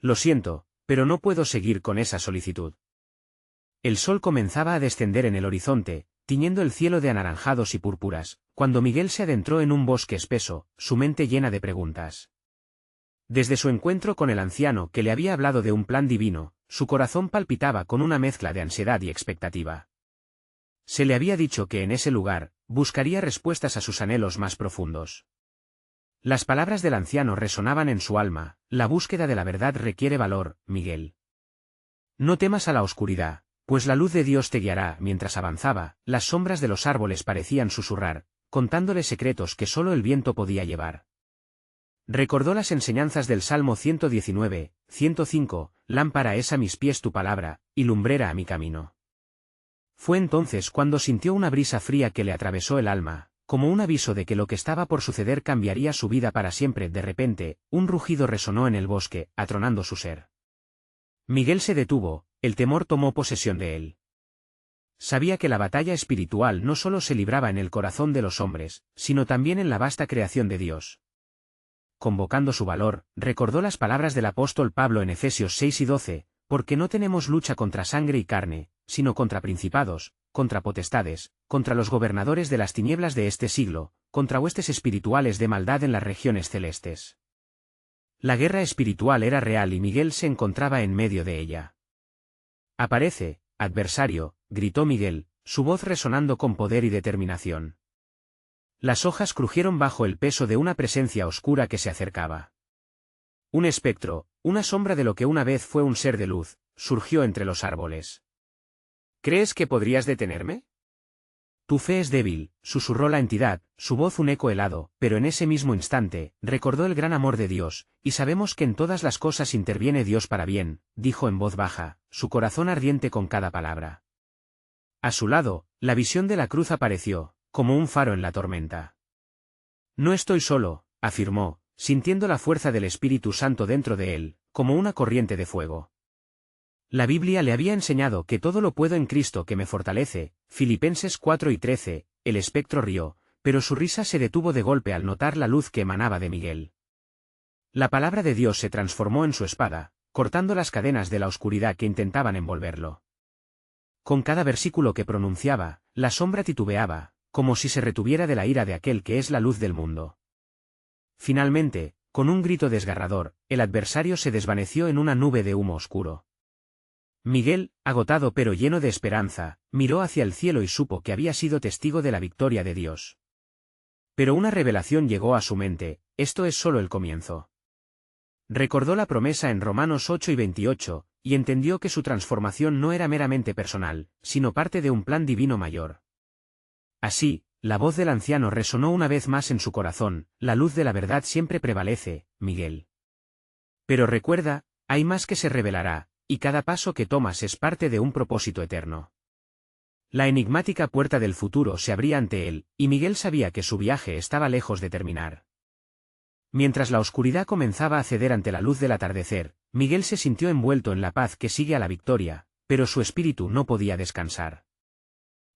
Lo siento, pero no puedo seguir con esa solicitud. El sol comenzaba a descender en el horizonte, tiñendo el cielo de anaranjados y púrpuras, cuando Miguel se adentró en un bosque espeso, su mente llena de preguntas. Desde su encuentro con el anciano que le había hablado de un plan divino, su corazón palpitaba con una mezcla de ansiedad y expectativa. Se le había dicho que en ese lugar, buscaría respuestas a sus anhelos más profundos. Las palabras del anciano resonaban en su alma: la búsqueda de la verdad requiere valor, Miguel. No temas a la oscuridad, pues la luz de Dios te guiará. Mientras avanzaba, las sombras de los árboles parecían susurrar, contándole secretos que solo el viento podía llevar. Recordó las enseñanzas del Salmo 119, 105, lámpara es a mis pies tu palabra, y lumbrera a mi camino. Fue entonces cuando sintió una brisa fría que le atravesó el alma, como un aviso de que lo que estaba por suceder cambiaría su vida para siempre. De repente, un rugido resonó en el bosque, atronando su ser. Miguel se detuvo, el temor tomó posesión de él. Sabía que la batalla espiritual no solo se libraba en el corazón de los hombres, sino también en la vasta creación de Dios. Convocando su valor, recordó las palabras del apóstol Pablo en Efesios 6 y 12, porque no tenemos lucha contra sangre y carne, sino contra principados, contra potestades, contra los gobernadores de las tinieblas de este siglo, contra huestes espirituales de maldad en las regiones celestes. La guerra espiritual era real y Miguel se encontraba en medio de ella. «Aparece, adversario», gritó Miguel, su voz resonando con poder y determinación. Las hojas crujieron bajo el peso de una presencia oscura que se acercaba. Un espectro, una sombra de lo que una vez fue un ser de luz, surgió entre los árboles. «¿Crees que podrías detenerme?» «Tu fe es débil», susurró la entidad, su voz un eco helado, pero en ese mismo instante, recordó el gran amor de Dios, y sabemos que en todas las cosas interviene Dios para bien, dijo en voz baja, su corazón ardiente con cada palabra. A su lado, la visión de la cruz apareció, como un faro en la tormenta. «No estoy solo», afirmó, sintiendo la fuerza del Espíritu Santo dentro de él, como una corriente de fuego. La Biblia le había enseñado que todo lo puedo en Cristo que me fortalece, Filipenses 4 y 13, el espectro rió, pero su risa se detuvo de golpe al notar la luz que emanaba de Miguel. La palabra de Dios se transformó en su espada, cortando las cadenas de la oscuridad que intentaban envolverlo. Con cada versículo que pronunciaba, la sombra titubeaba, como si se retuviera de la ira de aquel que es la luz del mundo. Finalmente, con un grito desgarrador, el adversario se desvaneció en una nube de humo oscuro. Miguel, agotado pero lleno de esperanza, miró hacia el cielo y supo que había sido testigo de la victoria de Dios. Pero una revelación llegó a su mente: esto es solo el comienzo. Recordó la promesa en Romanos 8 y 28, y entendió que su transformación no era meramente personal, sino parte de un plan divino mayor. Así, la voz del anciano resonó una vez más en su corazón: la luz de la verdad siempre prevalece, Miguel. Pero recuerda, hay más que se revelará, y cada paso que tomas es parte de un propósito eterno. La enigmática puerta del futuro se abría ante él, y Miguel sabía que su viaje estaba lejos de terminar. Mientras la oscuridad comenzaba a ceder ante la luz del atardecer, Miguel se sintió envuelto en la paz que sigue a la victoria, pero su espíritu no podía descansar.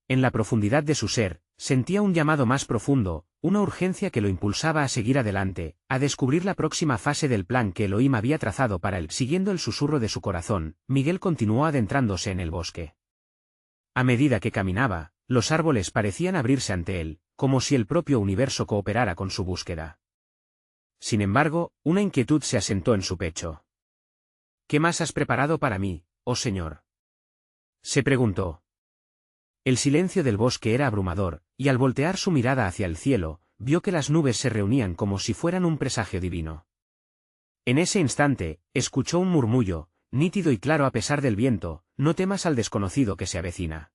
En la profundidad de su ser, sentía un llamado más profundo, una urgencia que lo impulsaba a seguir adelante, a descubrir la próxima fase del plan que Elohim había trazado para él. Siguiendo el susurro de su corazón, Miguel continuó adentrándose en el bosque. A medida que caminaba, los árboles parecían abrirse ante él, como si el propio universo cooperara con su búsqueda. Sin embargo, una inquietud se asentó en su pecho. «¿Qué más has preparado para mí, oh Señor?», se preguntó. El silencio del bosque era abrumador, y al voltear su mirada hacia el cielo, vio que las nubes se reunían como si fueran un presagio divino. En ese instante, escuchó un murmullo, nítido y claro a pesar del viento: «No temas al desconocido que se avecina».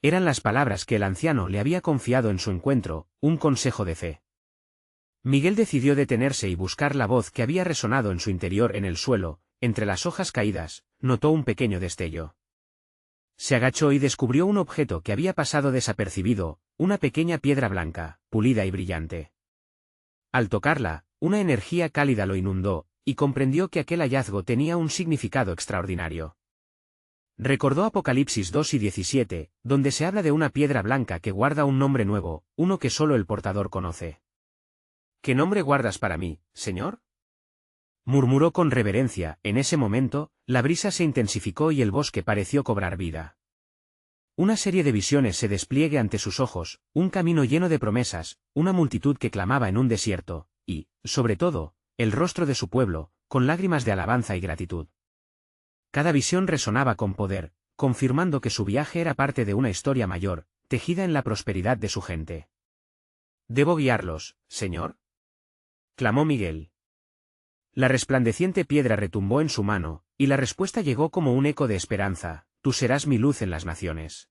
Eran las palabras que el anciano le había confiado en su encuentro, un consejo de fe. Miguel decidió detenerse y buscar la voz que había resonado en su interior. En el suelo, entre las hojas caídas, notó un pequeño destello. Se agachó y descubrió un objeto que había pasado desapercibido, una pequeña piedra blanca, pulida y brillante. Al tocarla, una energía cálida lo inundó, y comprendió que aquel hallazgo tenía un significado extraordinario. Recordó Apocalipsis 2 y 17, donde se habla de una piedra blanca que guarda un nombre nuevo, uno que solo el portador conoce. «¿Qué nombre guardas para mí, Señor?», murmuró con reverencia. En ese momento, la brisa se intensificó y el bosque pareció cobrar vida. Una serie de visiones se despliegue ante sus ojos, un camino lleno de promesas, una multitud que clamaba en un desierto, y, sobre todo, el rostro de su pueblo, con lágrimas de alabanza y gratitud. Cada visión resonaba con poder, confirmando que su viaje era parte de una historia mayor, tejida en la prosperidad de su gente. «¿Debo guiarlos, señor?», clamó Miguel. La resplandeciente piedra retumbó en su mano, y la respuesta llegó como un eco de esperanza: «Tú serás mi luz en las naciones».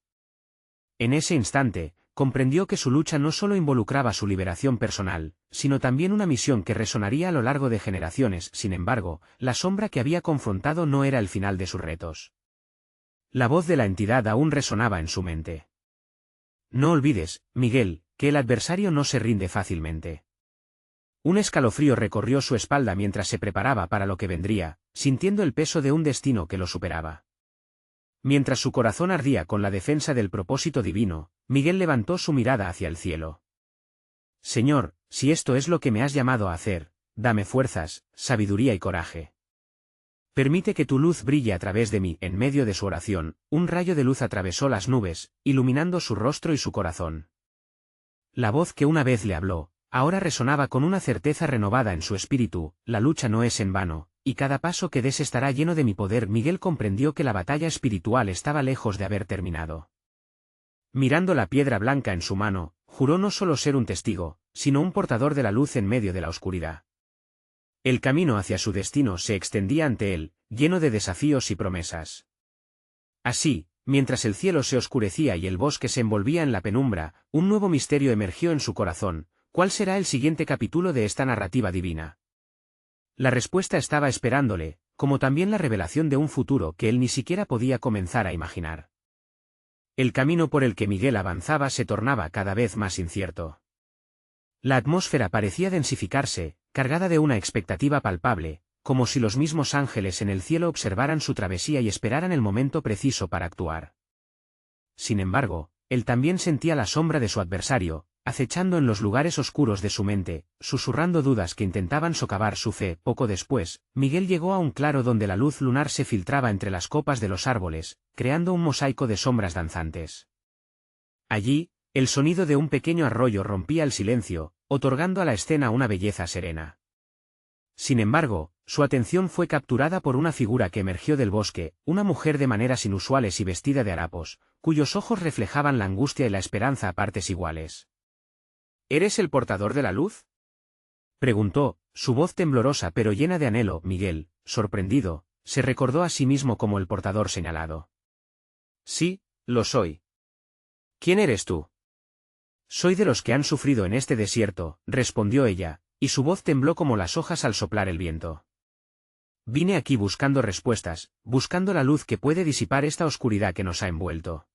En ese instante, comprendió que su lucha no solo involucraba su liberación personal, sino también una misión que resonaría a lo largo de generaciones. Sin embargo, la sombra que había confrontado no era el final de sus retos. La voz de la entidad aún resonaba en su mente. «No olvides, Miguel, que el adversario no se rinde fácilmente». Un escalofrío recorrió su espalda mientras se preparaba para lo que vendría, sintiendo el peso de un destino que lo superaba. Mientras su corazón ardía con la defensa del propósito divino, Miguel levantó su mirada hacia el cielo. «Señor, si esto es lo que me has llamado a hacer, dame fuerzas, sabiduría y coraje. Permite que tu luz brille a través de mí». En medio de su oración, un rayo de luz atravesó las nubes, iluminando su rostro y su corazón. La voz que una vez le habló, ahora resonaba con una certeza renovada en su espíritu: «La lucha no es en vano, y cada paso que des estará lleno de mi poder». Miguel comprendió que la batalla espiritual estaba lejos de haber terminado. Mirando la piedra blanca en su mano, juró no solo ser un testigo, sino un portador de la luz en medio de la oscuridad. El camino hacia su destino se extendía ante él, lleno de desafíos y promesas. Así, mientras el cielo se oscurecía y el bosque se envolvía en la penumbra, un nuevo misterio emergió en su corazón: ¿cuál será el siguiente capítulo de esta narrativa divina? La respuesta estaba esperándole, como también la revelación de un futuro que él ni siquiera podía comenzar a imaginar. El camino por el que Miguel avanzaba se tornaba cada vez más incierto. La atmósfera parecía densificarse, cargada de una expectativa palpable, como si los mismos ángeles en el cielo observaran su travesía y esperaran el momento preciso para actuar. Sin embargo, él también sentía la sombra de su adversario, acechando en los lugares oscuros de su mente, susurrando dudas que intentaban socavar su fe. Poco después, Miguel llegó a un claro donde la luz lunar se filtraba entre las copas de los árboles, creando un mosaico de sombras danzantes. Allí, el sonido de un pequeño arroyo rompía el silencio, otorgando a la escena una belleza serena. Sin embargo, su atención fue capturada por una figura que emergió del bosque, una mujer de maneras inusuales y vestida de harapos, cuyos ojos reflejaban la angustia y la esperanza a partes iguales. «¿Eres el portador de la luz?», preguntó, su voz temblorosa pero llena de anhelo. Miguel, sorprendido, se recordó a sí mismo como el portador señalado. «Sí, lo soy». «¿Quién eres tú?». «Soy de los que han sufrido en este desierto», respondió ella, y su voz tembló como las hojas al soplar el viento. «Vine aquí buscando respuestas, buscando la luz que puede disipar esta oscuridad que nos ha envuelto».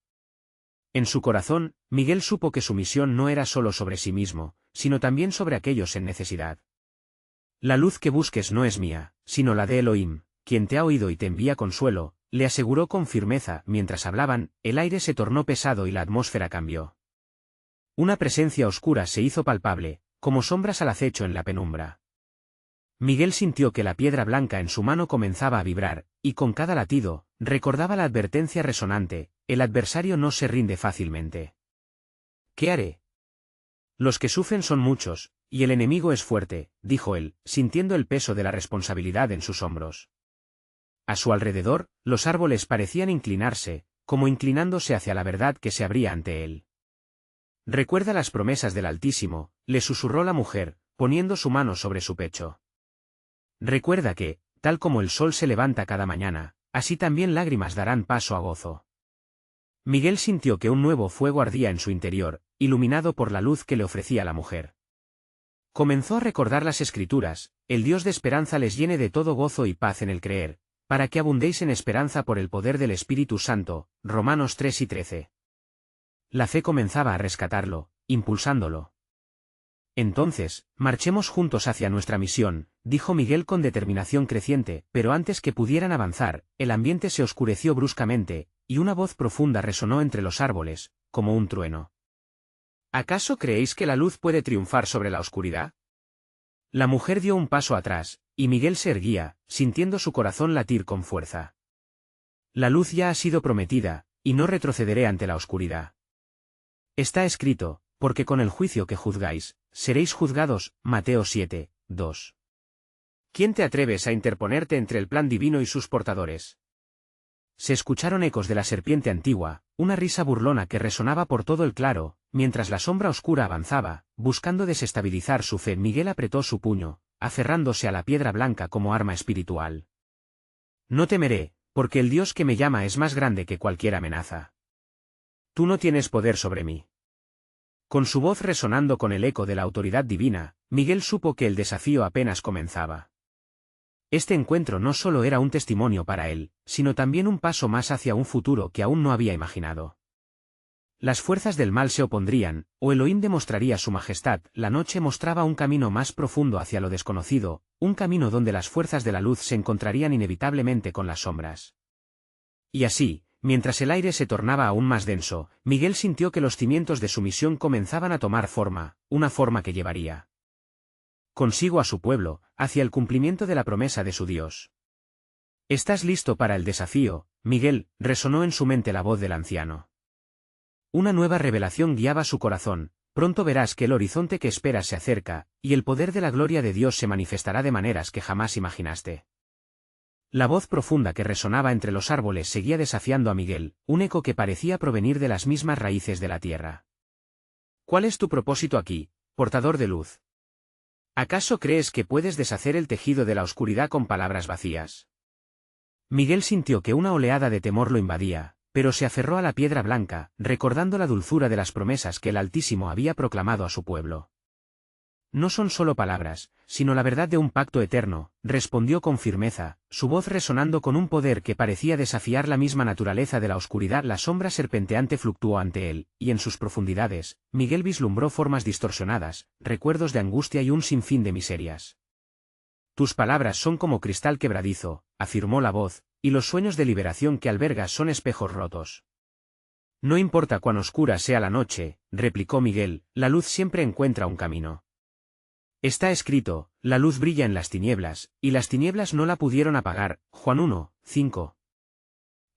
En su corazón, Miguel supo que su misión no era solo sobre sí mismo, sino también sobre aquellos en necesidad. «La luz que busques no es mía, sino la de Elohim, quien te ha oído y te envía consuelo», le aseguró con firmeza. Mientras hablaban, el aire se tornó pesado y la atmósfera cambió. Una presencia oscura se hizo palpable, como sombras al acecho en la penumbra. Miguel sintió que la piedra blanca en su mano comenzaba a vibrar, y con cada latido, recordaba la advertencia resonante: «El adversario no se rinde fácilmente». «¿Qué haré? Los que sufren son muchos, y el enemigo es fuerte», dijo él, sintiendo el peso de la responsabilidad en sus hombros. A su alrededor, los árboles parecían inclinarse, como inclinándose hacia la verdad que se abría ante él. «Recuerda las promesas del Altísimo», le susurró la mujer, poniendo su mano sobre su pecho. «Recuerda que, tal como el sol se levanta cada mañana, así también lágrimas darán paso a gozo». Miguel sintió que un nuevo fuego ardía en su interior, iluminado por la luz que le ofrecía la mujer. Comenzó a recordar las Escrituras: «El Dios de esperanza les llene de todo gozo y paz en el creer, para que abundéis en esperanza por el poder del Espíritu Santo». Romanos 3:13. La fe comenzaba a rescatarlo, impulsándolo. «Entonces, marchemos juntos hacia nuestra misión», dijo Miguel con determinación creciente, pero antes que pudieran avanzar, el ambiente se oscureció bruscamente, y una voz profunda resonó entre los árboles, como un trueno. «¿Acaso creéis que la luz puede triunfar sobre la oscuridad?». La mujer dio un paso atrás, y Miguel se erguía, sintiendo su corazón latir con fuerza. La luz ya ha sido prometida, y no retrocederé ante la oscuridad. Está escrito, porque con el juicio que juzgáis, seréis juzgados. Mateo 7, 2. ¿Quién te atreves a interponerte entre el plan divino y sus portadores? Se escucharon ecos de la serpiente antigua, una risa burlona que resonaba por todo el claro, mientras la sombra oscura avanzaba, buscando desestabilizar su fe. Miguel apretó su puño, aferrándose a la piedra blanca como arma espiritual. No temeré, porque el Dios que me llama es más grande que cualquier amenaza. Tú no tienes poder sobre mí. Con su voz resonando con el eco de la autoridad divina, Miguel supo que el desafío apenas comenzaba. Este encuentro no solo era un testimonio para él, sino también un paso más hacia un futuro que aún no había imaginado. Las fuerzas del mal se opondrían, o Elohim demostraría su majestad. La noche mostraba un camino más profundo hacia lo desconocido, un camino donde las fuerzas de la luz se encontrarían inevitablemente con las sombras. Y así, mientras el aire se tornaba aún más denso, Miguel sintió que los cimientos de su misión comenzaban a tomar forma, una forma que llevaría consigo a su pueblo, hacia el cumplimiento de la promesa de su Dios. ¿Estás listo para el desafío, Miguel? Resonó en su mente la voz del anciano. Una nueva revelación guiaba su corazón. Pronto verás que el horizonte que esperas se acerca, y el poder de la gloria de Dios se manifestará de maneras que jamás imaginaste. La voz profunda que resonaba entre los árboles seguía desafiando a Miguel, un eco que parecía provenir de las mismas raíces de la tierra. ¿Cuál es tu propósito aquí, portador de luz? ¿Acaso crees que puedes deshacer el tejido de la oscuridad con palabras vacías? Miguel sintió que una oleada de temor lo invadía, pero se aferró a la piedra blanca, recordando la dulzura de las promesas que el Altísimo había proclamado a su pueblo. No son solo palabras, sino la verdad de un pacto eterno, respondió con firmeza, su voz resonando con un poder que parecía desafiar la misma naturaleza de la oscuridad. La sombra serpenteante fluctuó ante él, y en sus profundidades, Miguel vislumbró formas distorsionadas, recuerdos de angustia y un sinfín de miserias. Tus palabras son como cristal quebradizo, afirmó la voz, y los sueños de liberación que albergas son espejos rotos. No importa cuán oscura sea la noche, replicó Miguel, la luz siempre encuentra un camino. Está escrito, la luz brilla en las tinieblas, y las tinieblas no la pudieron apagar. Juan 1, 5.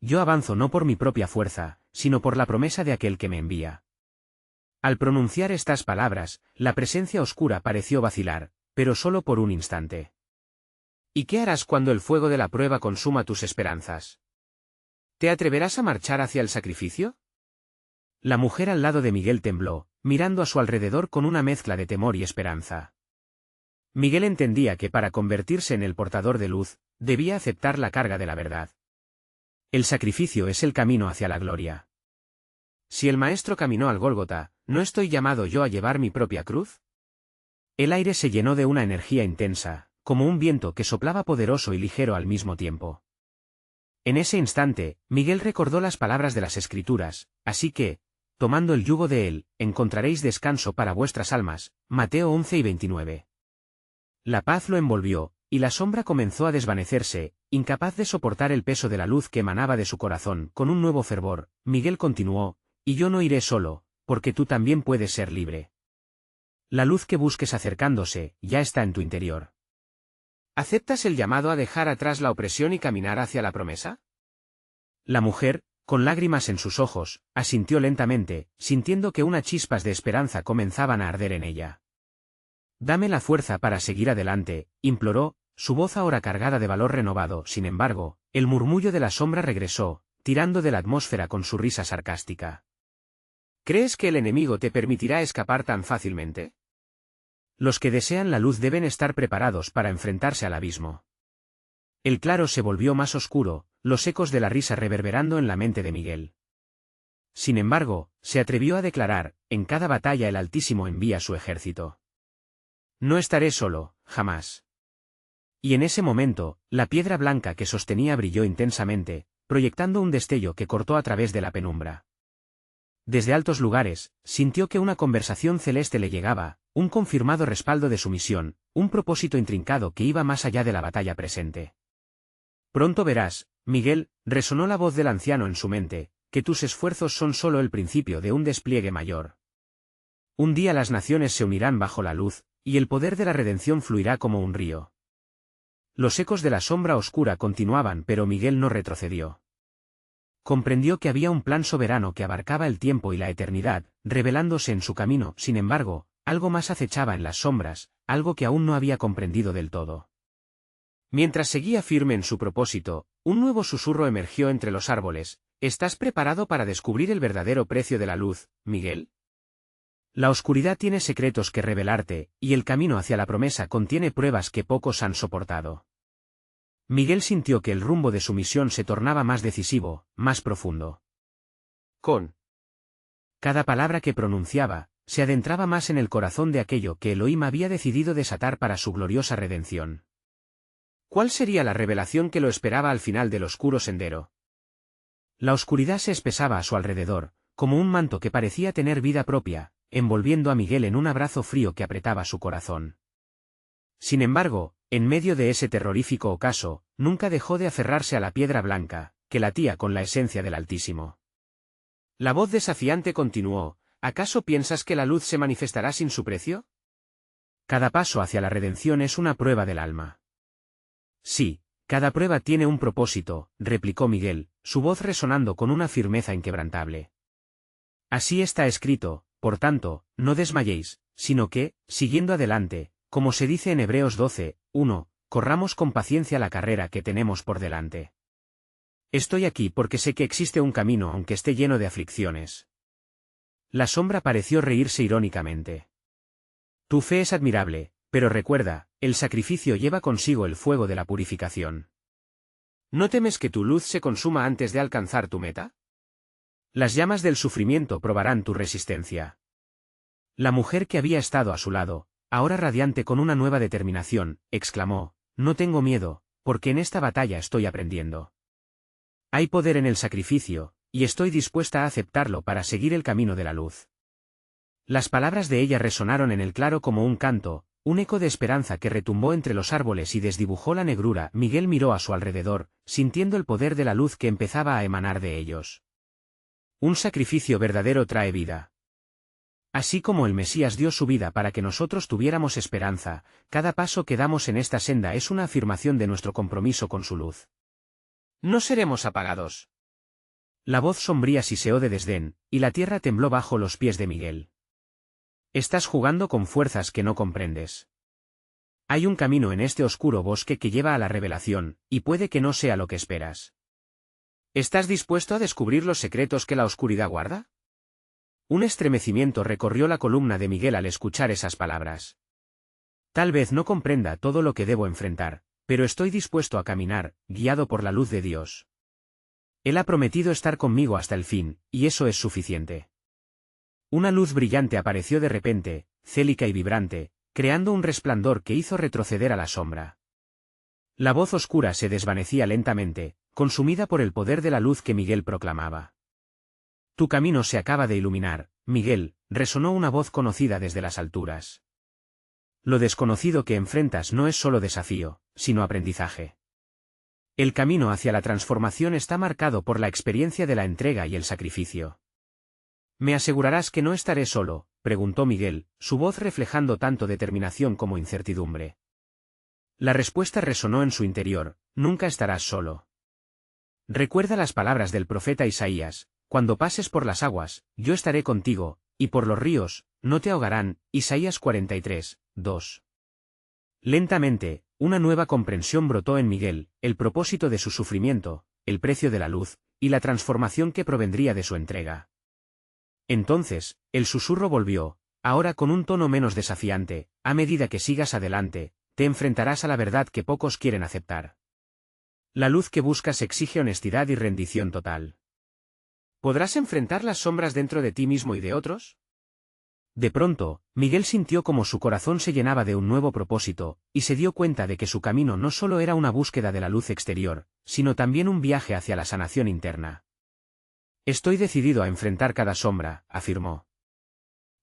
Yo avanzo no por mi propia fuerza, sino por la promesa de aquel que me envía. Al pronunciar estas palabras, la presencia oscura pareció vacilar, pero solo por un instante. ¿Y qué harás cuando el fuego de la prueba consuma tus esperanzas? ¿Te atreverás a marchar hacia el sacrificio? La mujer al lado de Miguel tembló, mirando a su alrededor con una mezcla de temor y esperanza. Miguel entendía que para convertirse en el portador de luz, debía aceptar la carga de la verdad. El sacrificio es el camino hacia la gloria. Si el Maestro caminó al Gólgota, ¿no estoy llamado yo a llevar mi propia cruz? El aire se llenó de una energía intensa, como un viento que soplaba poderoso y ligero al mismo tiempo. En ese instante, Miguel recordó las palabras de las Escrituras, así que, tomando el yugo de él, encontraréis descanso para vuestras almas. Mateo 11 y 29. La paz lo envolvió, y la sombra comenzó a desvanecerse, incapaz de soportar el peso de la luz que emanaba de su corazón. Con un nuevo fervor, Miguel continuó, y yo no iré solo, porque tú también puedes ser libre. La luz que busques acercándose, ya está en tu interior. ¿Aceptas el llamado a dejar atrás la opresión y caminar hacia la promesa? La mujer, con lágrimas en sus ojos, asintió lentamente, sintiendo que unas chispas de esperanza comenzaban a arder en ella. Dame la fuerza para seguir adelante, imploró, su voz ahora cargada de valor renovado. Sin embargo, el murmullo de la sombra regresó, tirando de la atmósfera con su risa sarcástica. ¿Crees que el enemigo te permitirá escapar tan fácilmente? Los que desean la luz deben estar preparados para enfrentarse al abismo. El claro se volvió más oscuro, los ecos de la risa reverberando en la mente de Miguel. Sin embargo, se atrevió a declarar, en cada batalla el Altísimo envía su ejército. No estaré solo, jamás. Y en ese momento, la piedra blanca que sostenía brilló intensamente, proyectando un destello que cortó a través de la penumbra. Desde altos lugares, sintió que una conversación celeste le llegaba, un confirmado respaldo de su misión, un propósito intrincado que iba más allá de la batalla presente. Pronto verás, Miguel, resonó la voz del anciano en su mente, que tus esfuerzos son solo el principio de un despliegue mayor. Un día las naciones se unirán bajo la luz, y el poder de la redención fluirá como un río. Los ecos de la sombra oscura continuaban, pero Miguel no retrocedió. Comprendió que había un plan soberano que abarcaba el tiempo y la eternidad, revelándose en su camino. Sin embargo, algo más acechaba en las sombras, algo que aún no había comprendido del todo. Mientras seguía firme en su propósito, un nuevo susurro emergió entre los árboles. ¿Estás preparado para descubrir el verdadero precio de la luz, Miguel? La oscuridad tiene secretos que revelarte, y el camino hacia la promesa contiene pruebas que pocos han soportado. Miguel sintió que el rumbo de su misión se tornaba más decisivo, más profundo. Con cada palabra que pronunciaba, se adentraba más en el corazón de aquello que Elohim había decidido desatar para su gloriosa redención. ¿Cuál sería la revelación que lo esperaba al final del oscuro sendero? La oscuridad se espesaba a su alrededor, como un manto que parecía tener vida propia, envolviendo a Miguel en un abrazo frío que apretaba su corazón. Sin embargo, en medio de ese terrorífico ocaso, nunca dejó de aferrarse a la piedra blanca, que latía con la esencia del Altísimo. La voz desafiante continuó: ¿acaso piensas que la luz se manifestará sin su precio? Cada paso hacia la redención es una prueba del alma. Sí, cada prueba tiene un propósito, replicó Miguel, su voz resonando con una firmeza inquebrantable. Así está escrito, por tanto, no desmayéis, sino que, siguiendo adelante, como se dice en Hebreos 12:1, corramos con paciencia la carrera que tenemos por delante. Estoy aquí porque sé que existe un camino aunque esté lleno de aflicciones. La sombra pareció reírse irónicamente. Tu fe es admirable, pero recuerda, el sacrificio lleva consigo el fuego de la purificación. ¿No temes que tu luz se consuma antes de alcanzar tu meta? Las llamas del sufrimiento probarán tu resistencia. La mujer que había estado a su lado, ahora radiante con una nueva determinación, exclamó: no tengo miedo, porque en esta batalla estoy aprendiendo. Hay poder en el sacrificio, y estoy dispuesta a aceptarlo para seguir el camino de la luz. Las palabras de ella resonaron en el claro como un canto, un eco de esperanza que retumbó entre los árboles y desdibujó la negrura. Miguel miró a su alrededor, sintiendo el poder de la luz que empezaba a emanar de ellos. Un sacrificio verdadero trae vida. Así como el Mesías dio su vida para que nosotros tuviéramos esperanza, cada paso que damos en esta senda es una afirmación de nuestro compromiso con su luz. No seremos apagados. La voz sombría siseó de desdén, y la tierra tembló bajo los pies de Miguel. Estás jugando con fuerzas que no comprendes. Hay un camino en este oscuro bosque que lleva a la revelación, y puede que no sea lo que esperas. ¿Estás dispuesto a descubrir los secretos que la oscuridad guarda? Un estremecimiento recorrió la columna de Miguel al escuchar esas palabras. Tal vez no comprenda todo lo que debo enfrentar, pero estoy dispuesto a caminar, guiado por la luz de Dios. Él ha prometido estar conmigo hasta el fin, y eso es suficiente. Una luz brillante apareció de repente, célica y vibrante, creando un resplandor que hizo retroceder a la sombra. La voz oscura se desvanecía lentamente, consumida por el poder de la luz que Miguel proclamaba. Tu camino se acaba de iluminar, Miguel, resonó una voz conocida desde las alturas. Lo desconocido que enfrentas no es solo desafío, sino aprendizaje. El camino hacia la transformación está marcado por la experiencia de la entrega y el sacrificio. ¿Me asegurarás que no estaré solo?, preguntó Miguel, su voz reflejando tanto determinación como incertidumbre. La respuesta resonó en su interior: nunca estarás solo. Recuerda las palabras del profeta Isaías: cuando pases por las aguas, yo estaré contigo, y por los ríos, no te ahogarán. Isaías 43:2. Lentamente, una nueva comprensión brotó en Miguel: el propósito de su sufrimiento, el precio de la luz, y la transformación que provendría de su entrega. Entonces, el susurro volvió, ahora con un tono menos desafiante: a medida que sigas adelante, te enfrentarás a la verdad que pocos quieren aceptar. La luz que buscas exige honestidad y rendición total. ¿Podrás enfrentar las sombras dentro de ti mismo y de otros? De pronto, Miguel sintió como su corazón se llenaba de un nuevo propósito, y se dio cuenta de que su camino no solo era una búsqueda de la luz exterior, sino también un viaje hacia la sanación interna. Estoy decidido a enfrentar cada sombra, afirmó.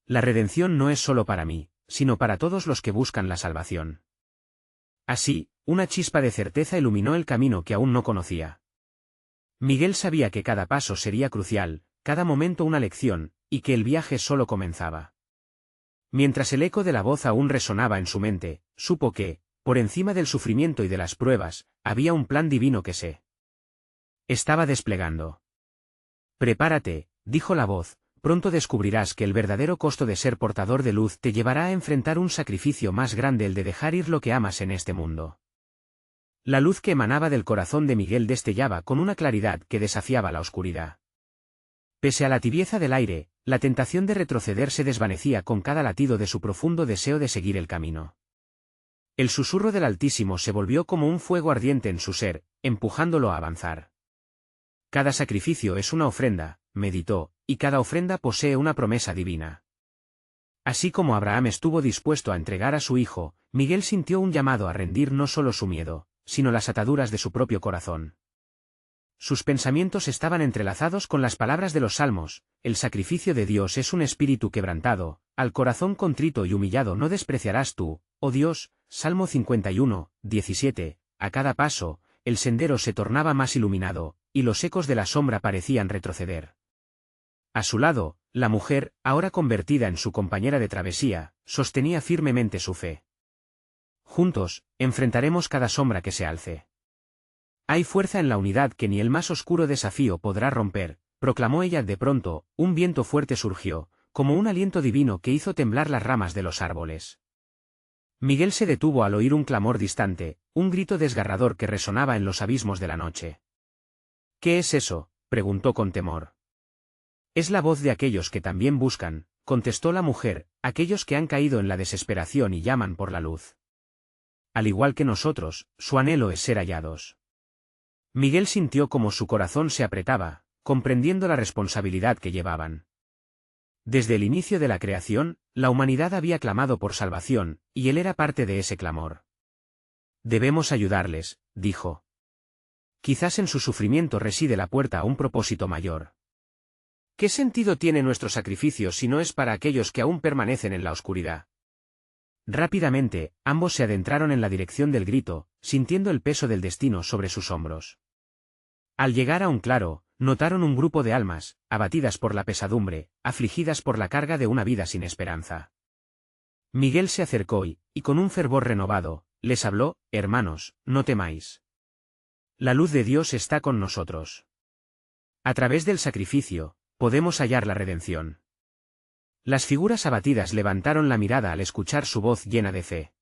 La redención no es solo para mí, sino para todos los que buscan la salvación. Así, una chispa de certeza iluminó el camino que aún no conocía. Miguel sabía que cada paso sería crucial, cada momento una lección, y que el viaje solo comenzaba. Mientras el eco de la voz aún resonaba en su mente, supo que, por encima del sufrimiento y de las pruebas, había un plan divino que se estaba desplegando. Prepárate, dijo la voz, pronto descubrirás que el verdadero costo de ser portador de luz te llevará a enfrentar un sacrificio más grande, el de dejar ir lo que amas en este mundo. La luz que emanaba del corazón de Miguel destellaba con una claridad que desafiaba la oscuridad. Pese a la tibieza del aire, la tentación de retroceder se desvanecía con cada latido de su profundo deseo de seguir el camino. El susurro del Altísimo se volvió como un fuego ardiente en su ser, empujándolo a avanzar. Cada sacrificio es una ofrenda, meditó, y cada ofrenda posee una promesa divina. Así como Abraham estuvo dispuesto a entregar a su hijo, Miguel sintió un llamado a rendir no solo su miedo, sino las ataduras de su propio corazón. Sus pensamientos estaban entrelazados con las palabras de los Salmos: el sacrificio de Dios es un espíritu quebrantado, al corazón contrito y humillado no despreciarás tú, oh Dios. Salmo 51, 17. A cada paso, el sendero se tornaba más iluminado, y los ecos de la sombra parecían retroceder. A su lado, la mujer, ahora convertida en su compañera de travesía, sostenía firmemente su fe. Juntos, enfrentaremos cada sombra que se alce. Hay fuerza en la unidad que ni el más oscuro desafío podrá romper, proclamó ella. De pronto, un viento fuerte surgió, como un aliento divino que hizo temblar las ramas de los árboles. Miguel se detuvo al oír un clamor distante, un grito desgarrador que resonaba en los abismos de la noche. ¿Qué es eso?, preguntó con temor. Es la voz de aquellos que también buscan, contestó la mujer, aquellos que han caído en la desesperación y llaman por la luz. Al igual que nosotros, su anhelo es ser hallados. Miguel sintió como su corazón se apretaba, comprendiendo la responsabilidad que llevaban. Desde el inicio de la creación, la humanidad había clamado por salvación, y él era parte de ese clamor. Debemos ayudarles, dijo. Quizás en su sufrimiento reside la puerta a un propósito mayor. ¿Qué sentido tiene nuestro sacrificio si no es para aquellos que aún permanecen en la oscuridad? Rápidamente, ambos se adentraron en la dirección del grito, sintiendo el peso del destino sobre sus hombros. Al llegar a un claro, notaron un grupo de almas, abatidas por la pesadumbre, afligidas por la carga de una vida sin esperanza. Miguel se acercó y, con un fervor renovado, les habló: hermanos, no temáis. La luz de Dios está con nosotros. A través del sacrificio, podemos hallar la redención. Las figuras abatidas levantaron la mirada al escuchar su voz llena de fe.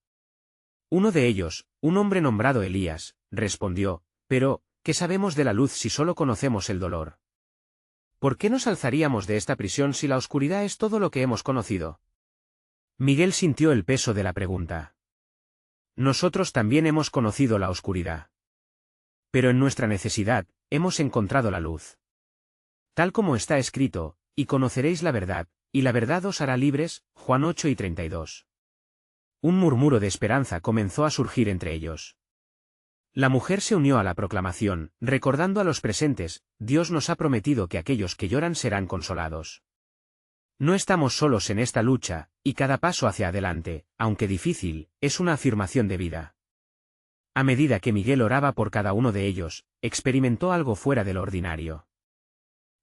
Uno de ellos, un hombre nombrado Elías, respondió: pero, ¿qué sabemos de la luz si solo conocemos el dolor? ¿Por qué nos alzaríamos de esta prisión si la oscuridad es todo lo que hemos conocido? Miguel sintió el peso de la pregunta. Nosotros también hemos conocido la oscuridad. Pero en nuestra necesidad, hemos encontrado la luz. Tal como está escrito: y conoceréis la verdad, y la verdad os hará libres. Juan 8:32. Un murmuro de esperanza comenzó a surgir entre ellos. La mujer se unió a la proclamación, recordando a los presentes: Dios nos ha prometido que aquellos que lloran serán consolados. No estamos solos en esta lucha, y cada paso hacia adelante, aunque difícil, es una afirmación de vida. A medida que Miguel oraba por cada uno de ellos, experimentó algo fuera de lo ordinario.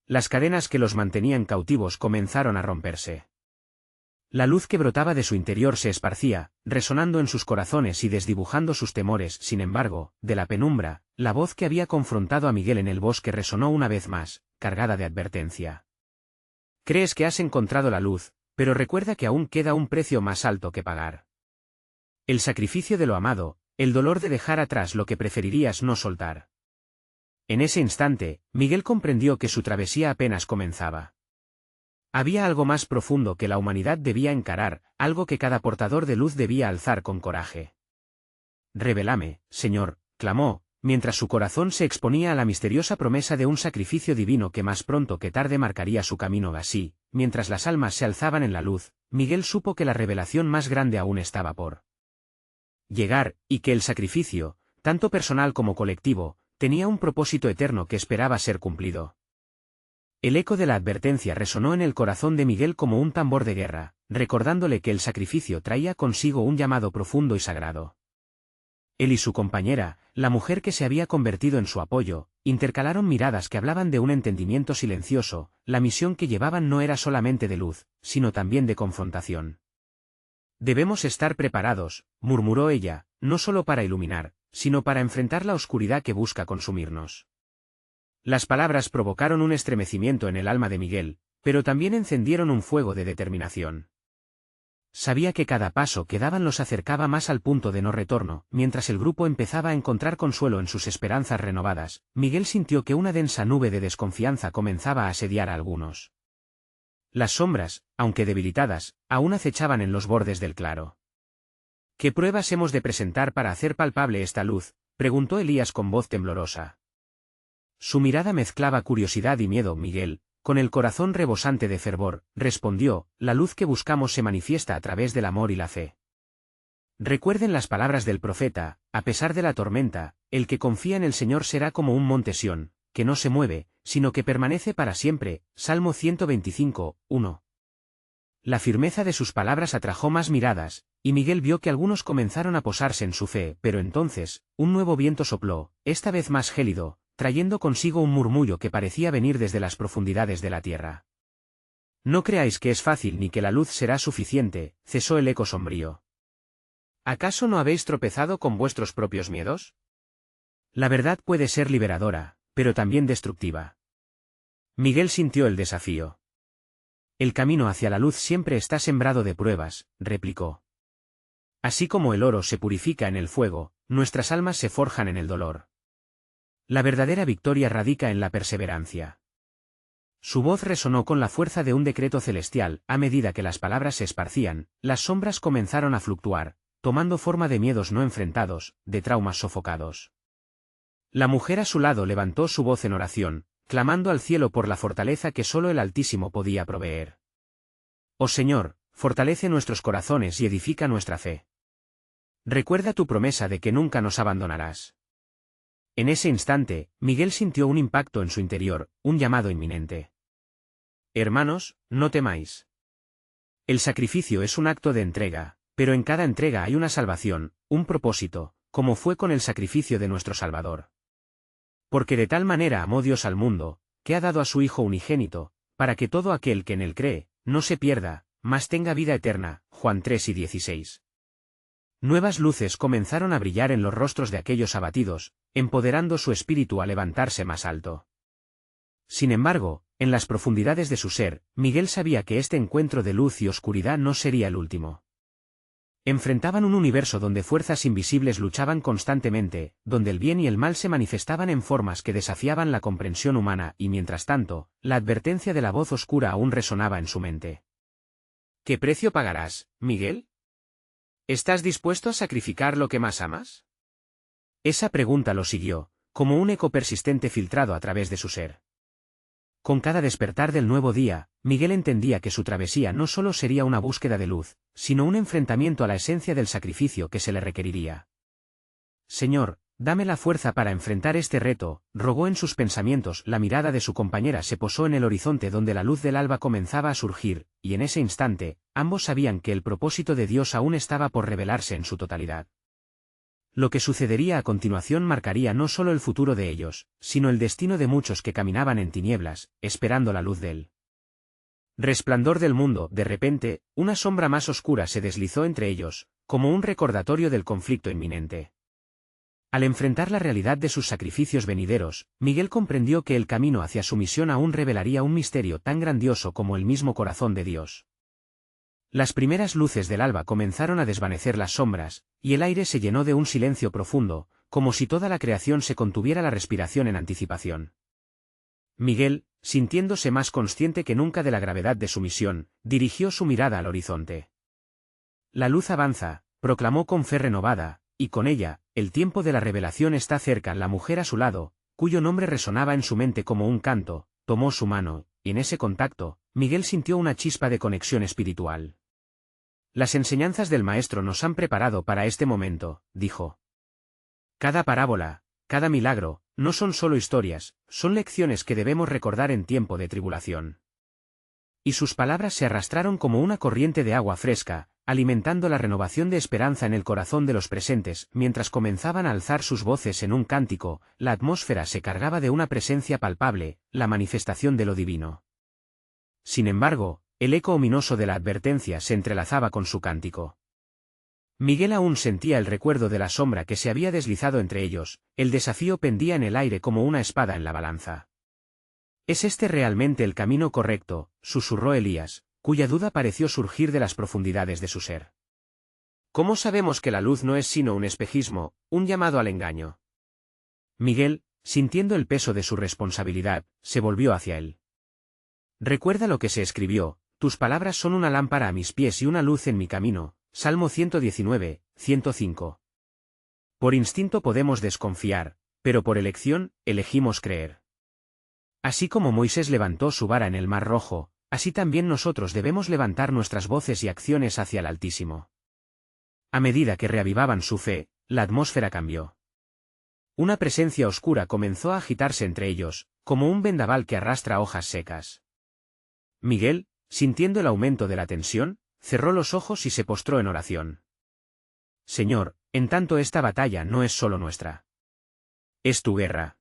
Las cadenas que los mantenían cautivos comenzaron a romperse. La luz que brotaba de su interior se esparcía, resonando en sus corazones y desdibujando sus temores. Sin embargo, de la penumbra, la voz que había confrontado a Miguel en el bosque resonó una vez más, cargada de advertencia. Crees que has encontrado la luz, pero recuerda que aún queda un precio más alto que pagar. El sacrificio de lo amado, el dolor de dejar atrás lo que preferirías no soltar. En ese instante, Miguel comprendió que su travesía apenas comenzaba. Había algo más profundo que la humanidad debía encarar, algo que cada portador de luz debía alzar con coraje. Revélame, Señor, clamó, mientras su corazón se exponía a la misteriosa promesa de un sacrificio divino que más pronto que tarde marcaría su camino. Así, mientras las almas se alzaban en la luz, Miguel supo que la revelación más grande aún estaba por llegar, y que el sacrificio, tanto personal como colectivo, tenía un propósito eterno que esperaba ser cumplido. El eco de la advertencia resonó en el corazón de Miguel como un tambor de guerra, recordándole que el sacrificio traía consigo un llamado profundo y sagrado. Él y su compañera, la mujer que se había convertido en su apoyo, intercalaron miradas que hablaban de un entendimiento silencioso. La misión que llevaban no era solamente de luz, sino también de confrontación. Debemos estar preparados, murmuró ella, no solo para iluminar, sino para enfrentar la oscuridad que busca consumirnos. Las palabras provocaron un estremecimiento en el alma de Miguel, pero también encendieron un fuego de determinación. Sabía que cada paso que daban los acercaba más al punto de no retorno. Mientras el grupo empezaba a encontrar consuelo en sus esperanzas renovadas, Miguel sintió que una densa nube de desconfianza comenzaba a asediar a algunos. Las sombras, aunque debilitadas, aún acechaban en los bordes del claro. ¿Qué pruebas hemos de presentar para hacer palpable esta luz?, preguntó Elías con voz temblorosa. Su mirada mezclaba curiosidad y miedo. Miguel, con el corazón rebosante de fervor, respondió: la luz que buscamos se manifiesta a través del amor y la fe. Recuerden las palabras del profeta: a pesar de la tormenta, el que confía en el Señor será como un monte Sión, que no se mueve, sino que permanece para siempre. Salmo 125, 1. La firmeza de sus palabras atrajo más miradas, y Miguel vio que algunos comenzaron a posarse en su fe, pero entonces, un nuevo viento sopló, esta vez más gélido, trayendo consigo un murmullo que parecía venir desde las profundidades de la tierra. No creáis que es fácil ni que la luz será suficiente, cesó el eco sombrío. ¿Acaso no habéis tropezado con vuestros propios miedos? La verdad puede ser liberadora, pero también destructiva. Miguel sintió el desafío. El camino hacia la luz siempre está sembrado de pruebas, replicó. Así como el oro se purifica en el fuego, nuestras almas se forjan en el dolor. La verdadera victoria radica en la perseverancia. Su voz resonó con la fuerza de un decreto celestial. A medida que las palabras se esparcían, las sombras comenzaron a fluctuar, tomando forma de miedos no enfrentados, de traumas sofocados. La mujer a su lado levantó su voz en oración, clamando al cielo por la fortaleza que solo el Altísimo podía proveer. Oh Señor, fortalece nuestros corazones y edifica nuestra fe. Recuerda tu promesa de que nunca nos abandonarás. En ese instante, Miguel sintió un impacto en su interior, un llamado inminente. Hermanos, no temáis. El sacrificio es un acto de entrega, pero en cada entrega hay una salvación, un propósito, como fue con el sacrificio de nuestro Salvador. Porque de tal manera amó Dios al mundo, que ha dado a su Hijo unigénito, para que todo aquel que en él cree, no se pierda, mas tenga vida eterna. Juan 3:16. Nuevas luces comenzaron a brillar en los rostros de aquellos abatidos, empoderando su espíritu a levantarse más alto. Sin embargo, en las profundidades de su ser, Miguel sabía que este encuentro de luz y oscuridad no sería el último. Enfrentaban un universo donde fuerzas invisibles luchaban constantemente, donde el bien y el mal se manifestaban en formas que desafiaban la comprensión humana, y mientras tanto, la advertencia de la voz oscura aún resonaba en su mente. ¿Qué precio pagarás, Miguel? ¿Estás dispuesto a sacrificar lo que más amas? Esa pregunta lo siguió, como un eco persistente filtrado a través de su ser. Con cada despertar del nuevo día, Miguel entendía que su travesía no solo sería una búsqueda de luz, sino un enfrentamiento a la esencia del sacrificio que se le requeriría. Señor, dame la fuerza para enfrentar este reto, rogó en sus pensamientos. La mirada de su compañera se posó en el horizonte donde la luz del alba comenzaba a surgir, y en ese instante, ambos sabían que el propósito de Dios aún estaba por revelarse en su totalidad. Lo que sucedería a continuación marcaría no solo el futuro de ellos, sino el destino de muchos que caminaban en tinieblas, esperando la luz del resplandor del mundo. De repente, una sombra más oscura se deslizó entre ellos, como un recordatorio del conflicto inminente. Al enfrentar la realidad de sus sacrificios venideros, Miguel comprendió que el camino hacia su misión aún revelaría un misterio tan grandioso como el mismo corazón de Dios. Las primeras luces del alba comenzaron a desvanecer las sombras, y el aire se llenó de un silencio profundo, como si toda la creación se contuviera la respiración en anticipación. Miguel, sintiéndose más consciente que nunca de la gravedad de su misión, dirigió su mirada al horizonte. La luz avanza, proclamó con fe renovada, y con ella, el tiempo de la revelación está cerca. La mujer a su lado, cuyo nombre resonaba en su mente como un canto, tomó su mano, y en ese contacto, Miguel sintió una chispa de conexión espiritual. Las enseñanzas del Maestro nos han preparado para este momento, dijo. Cada parábola, cada milagro, no son solo historias, son lecciones que debemos recordar en tiempo de tribulación. Y sus palabras se arrastraron como una corriente de agua fresca, alimentando la renovación de esperanza en el corazón de los presentes. Mientras comenzaban a alzar sus voces en un cántico, la atmósfera se cargaba de una presencia palpable, la manifestación de lo divino. Sin embargo, el eco ominoso de la advertencia se entrelazaba con su cántico. Miguel aún sentía el recuerdo de la sombra que se había deslizado entre ellos, el desafío pendía en el aire como una espada en la balanza. ¿Es este realmente el camino correcto?, susurró Elías, cuya duda pareció surgir de las profundidades de su ser. ¿Cómo sabemos que la luz no es sino un espejismo, un llamado al engaño? Miguel, sintiendo el peso de su responsabilidad, se volvió hacia él. Recuerda lo que se escribió: tus palabras son una lámpara a mis pies y una luz en mi camino. Salmo 119, 105. Por instinto podemos desconfiar, pero por elección, elegimos creer. Así como Moisés levantó su vara en el Mar Rojo, así también nosotros debemos levantar nuestras voces y acciones hacia el Altísimo. A medida que reavivaban su fe, la atmósfera cambió. Una presencia oscura comenzó a agitarse entre ellos, como un vendaval que arrastra hojas secas. Miguel, sintiendo el aumento de la tensión, cerró los ojos y se postró en oración. Señor, en tanto esta batalla no es solo nuestra. Es tu guerra.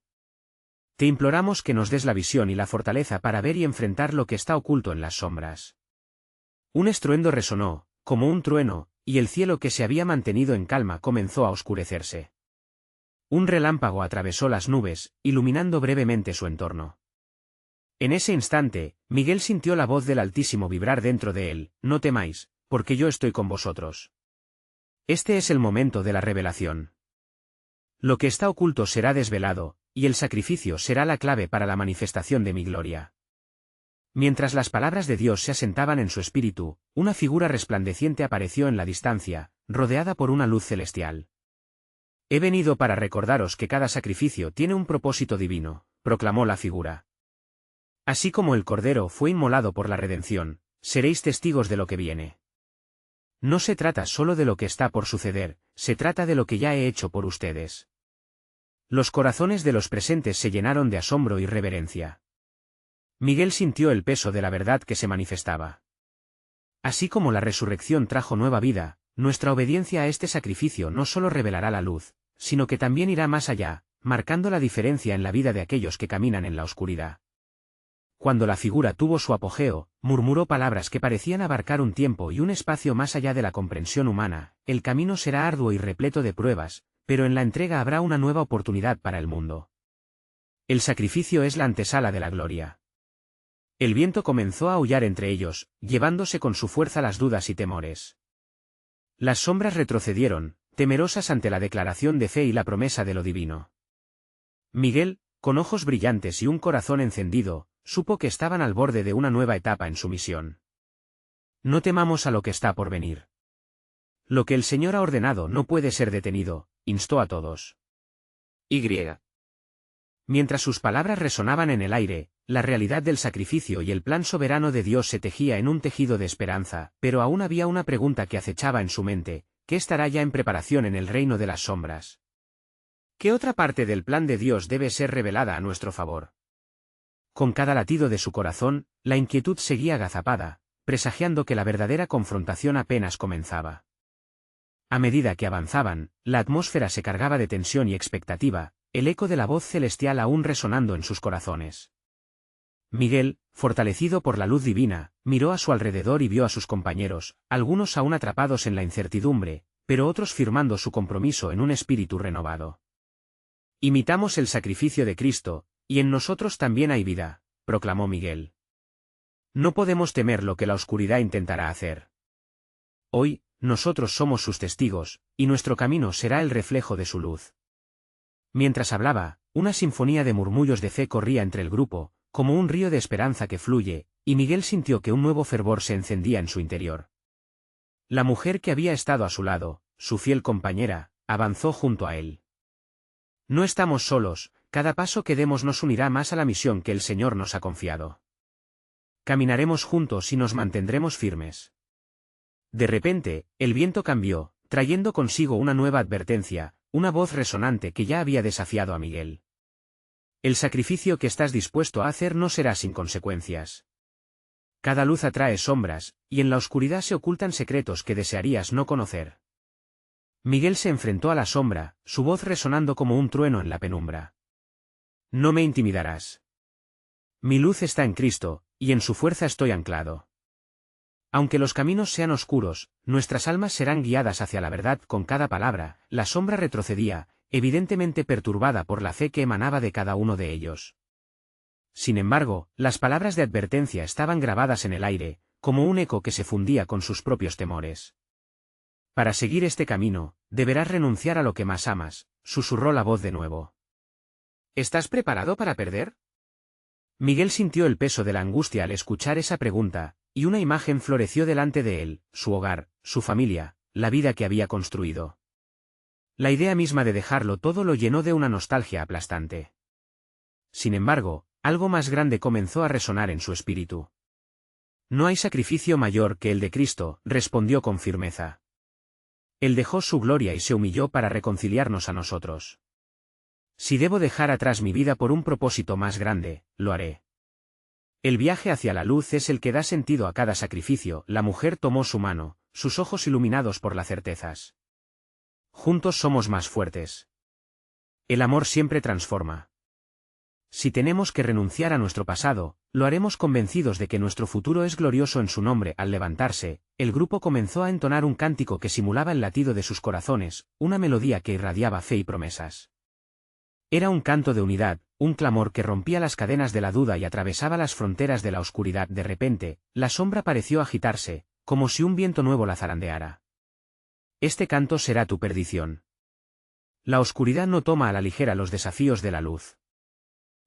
Te imploramos que nos des la visión y la fortaleza para ver y enfrentar lo que está oculto en las sombras. Un estruendo resonó, como un trueno, y el cielo que se había mantenido en calma comenzó a oscurecerse. Un relámpago atravesó las nubes, iluminando brevemente su entorno. En ese instante, Miguel sintió la voz del Altísimo vibrar dentro de él: no temáis, porque yo estoy con vosotros. Este es el momento de la revelación. Lo que está oculto será desvelado, y el sacrificio será la clave para la manifestación de mi gloria. Mientras las palabras de Dios se asentaban en su espíritu, una figura resplandeciente apareció en la distancia, rodeada por una luz celestial. He venido para recordaros que cada sacrificio tiene un propósito divino, proclamó la figura. Así como el Cordero fue inmolado por la redención, seréis testigos de lo que viene. No se trata solo de lo que está por suceder, se trata de lo que ya he hecho por ustedes. Los corazones de los presentes se llenaron de asombro y reverencia. Miguel sintió el peso de la verdad que se manifestaba. Así como la resurrección trajo nueva vida, nuestra obediencia a este sacrificio no solo revelará la luz, sino que también irá más allá, marcando la diferencia en la vida de aquellos que caminan en la oscuridad. Cuando la figura tuvo su apogeo, murmuró palabras que parecían abarcar un tiempo y un espacio más allá de la comprensión humana: el camino será arduo y repleto de pruebas, pero en la entrega habrá una nueva oportunidad para el mundo. El sacrificio es la antesala de la gloria. El viento comenzó a aullar entre ellos, llevándose con su fuerza las dudas y temores. Las sombras retrocedieron, temerosas ante la declaración de fe y la promesa de lo divino. Miguel, con ojos brillantes y un corazón encendido, supo que estaban al borde de una nueva etapa en su misión. No temamos a lo que está por venir. Lo que el Señor ha ordenado no puede ser detenido, instó a todos. Mientras sus palabras resonaban en el aire, la realidad del sacrificio y el plan soberano de Dios se tejía en un tejido de esperanza, pero aún había una pregunta que acechaba en su mente: ¿qué estará ya en preparación en el reino de las sombras? ¿Qué otra parte del plan de Dios debe ser revelada a nuestro favor? Con cada latido de su corazón, la inquietud seguía agazapada, presagiando que la verdadera confrontación apenas comenzaba. A medida que avanzaban, la atmósfera se cargaba de tensión y expectativa, el eco de la voz celestial aún resonando en sus corazones. Miguel, fortalecido por la luz divina, miró a su alrededor y vio a sus compañeros, algunos aún atrapados en la incertidumbre, pero otros firmando su compromiso en un espíritu renovado. Imitamos el sacrificio de Cristo, y en nosotros también hay vida, proclamó Miguel. No podemos temer lo que la oscuridad intentará hacer. Hoy, nosotros somos sus testigos, y nuestro camino será el reflejo de su luz. Mientras hablaba, una sinfonía de murmullos de fe corría entre el grupo, como un río de esperanza que fluye, y Miguel sintió que un nuevo fervor se encendía en su interior. La mujer que había estado a su lado, su fiel compañera, avanzó junto a él. No estamos solos, cada paso que demos nos unirá más a la misión que el Señor nos ha confiado. Caminaremos juntos y nos mantendremos firmes. De repente, el viento cambió, trayendo consigo una nueva advertencia, una voz resonante que ya había desafiado a Miguel. El sacrificio que estás dispuesto a hacer no será sin consecuencias. Cada luz atrae sombras, y en la oscuridad se ocultan secretos que desearías no conocer. Miguel se enfrentó a la sombra, su voz resonando como un trueno en la penumbra. No me intimidarás. Mi luz está en Cristo, y en su fuerza estoy anclado. Aunque los caminos sean oscuros, nuestras almas serán guiadas hacia la verdad con cada palabra. La sombra retrocedía, evidentemente perturbada por la fe que emanaba de cada uno de ellos. Sin embargo, las palabras de advertencia estaban grabadas en el aire, como un eco que se fundía con sus propios temores. Para seguir este camino, deberás renunciar a lo que más amas, susurró la voz de nuevo. ¿Estás preparado para perder? Miguel sintió el peso de la angustia al escuchar esa pregunta, y una imagen floreció delante de él, su hogar, su familia, la vida que había construido. La idea misma de dejarlo todo lo llenó de una nostalgia aplastante. Sin embargo, algo más grande comenzó a resonar en su espíritu. No hay sacrificio mayor que el de Cristo, respondió con firmeza. Él dejó su gloria y se humilló para reconciliarnos a nosotros. Si debo dejar atrás mi vida por un propósito más grande, lo haré. El viaje hacia la luz es el que da sentido a cada sacrificio. La mujer tomó su mano, sus ojos iluminados por las certezas. Juntos somos más fuertes. El amor siempre transforma. Si tenemos que renunciar a nuestro pasado, lo haremos convencidos de que nuestro futuro es glorioso en su nombre. Al levantarse, el grupo comenzó a entonar un cántico que simulaba el latido de sus corazones, una melodía que irradiaba fe y promesas. Era un canto de unidad, un clamor que rompía las cadenas de la duda y atravesaba las fronteras de la oscuridad. De repente, la sombra pareció agitarse, como si un viento nuevo la zarandeara. Este canto será tu perdición. La oscuridad no toma a la ligera los desafíos de la luz.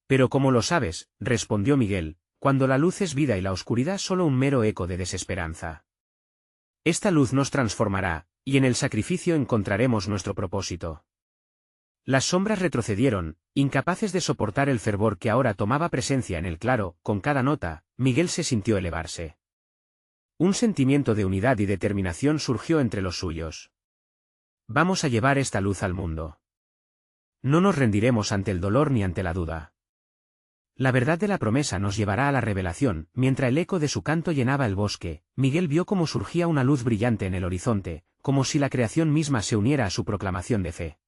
Pero ¿cómo lo sabes?, respondió Miguel, cuando la luz es vida y la oscuridad solo un mero eco de desesperanza. Esta luz nos transformará, y en el sacrificio encontraremos nuestro propósito. Las sombras retrocedieron, incapaces de soportar el fervor que ahora tomaba presencia en el claro. Con cada nota, Miguel se sintió elevarse. Un sentimiento de unidad y determinación surgió entre los suyos. Vamos a llevar esta luz al mundo. No nos rendiremos ante el dolor ni ante la duda. La verdad de la promesa nos llevará a la revelación. Mientras el eco de su canto llenaba el bosque, Miguel vio cómo surgía una luz brillante en el horizonte, como si la creación misma se uniera a su proclamación de fe.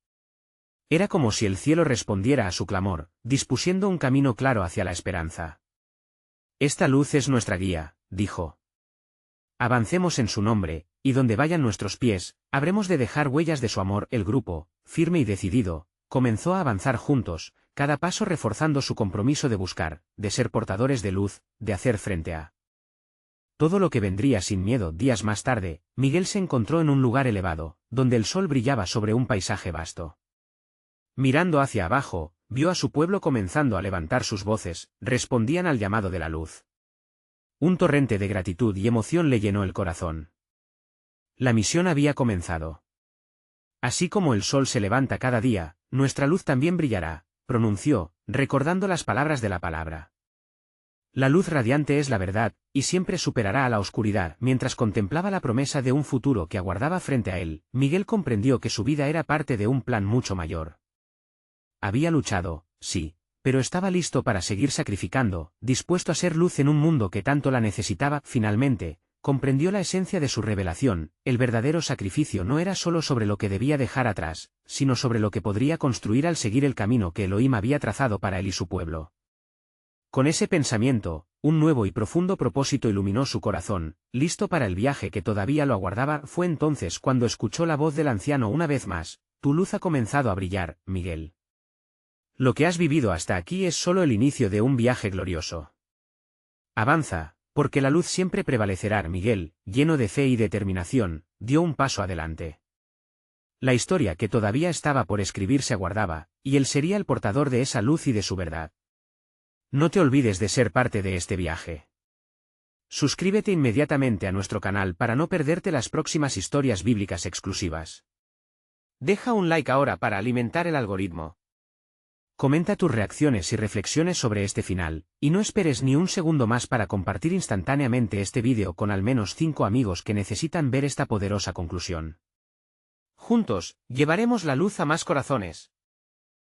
Era como si el cielo respondiera a su clamor, dispusiendo un camino claro hacia la esperanza. Esta luz es nuestra guía, dijo. Avancemos en su nombre, y donde vayan nuestros pies, habremos de dejar huellas de su amor. El grupo, firme y decidido, comenzó a avanzar juntos, cada paso reforzando su compromiso de buscar, de ser portadores de luz, de hacer frente a todo lo que vendría sin miedo. Días más tarde, Miguel se encontró en un lugar elevado, donde el sol brillaba sobre un paisaje vasto. Mirando hacia abajo, vio a su pueblo comenzando a levantar sus voces, respondían al llamado de la luz. Un torrente de gratitud y emoción le llenó el corazón. La misión había comenzado. Así como el sol se levanta cada día, nuestra luz también brillará, pronunció, recordando las palabras de la palabra. La luz radiante es la verdad, y siempre superará a la oscuridad. Mientras contemplaba la promesa de un futuro que aguardaba frente a él, Miguel comprendió que su vida era parte de un plan mucho mayor. Había luchado, sí, pero estaba listo para seguir sacrificando, dispuesto a ser luz en un mundo que tanto la necesitaba. Finalmente, comprendió la esencia de su revelación. El verdadero sacrificio no era solo sobre lo que debía dejar atrás, sino sobre lo que podría construir al seguir el camino que Elohim había trazado para él y su pueblo. Con ese pensamiento, un nuevo y profundo propósito iluminó su corazón, listo para el viaje que todavía lo aguardaba. Fue entonces cuando escuchó la voz del anciano una vez más: tu luz ha comenzado a brillar, Miguel. Lo que has vivido hasta aquí es solo el inicio de un viaje glorioso. Avanza, porque la luz siempre prevalecerá. Miguel, lleno de fe y determinación, dio un paso adelante. La historia que todavía estaba por escribir se aguardaba, y él sería el portador de esa luz y de su verdad. No te olvides de ser parte de este viaje. Suscríbete inmediatamente a nuestro canal para no perderte las próximas historias bíblicas exclusivas. Deja un like ahora para alimentar el algoritmo. Comenta tus reacciones y reflexiones sobre este final, y no esperes ni un segundo más para compartir instantáneamente este vídeo con al menos 5 amigos que necesitan ver esta poderosa conclusión. Juntos, llevaremos la luz a más corazones.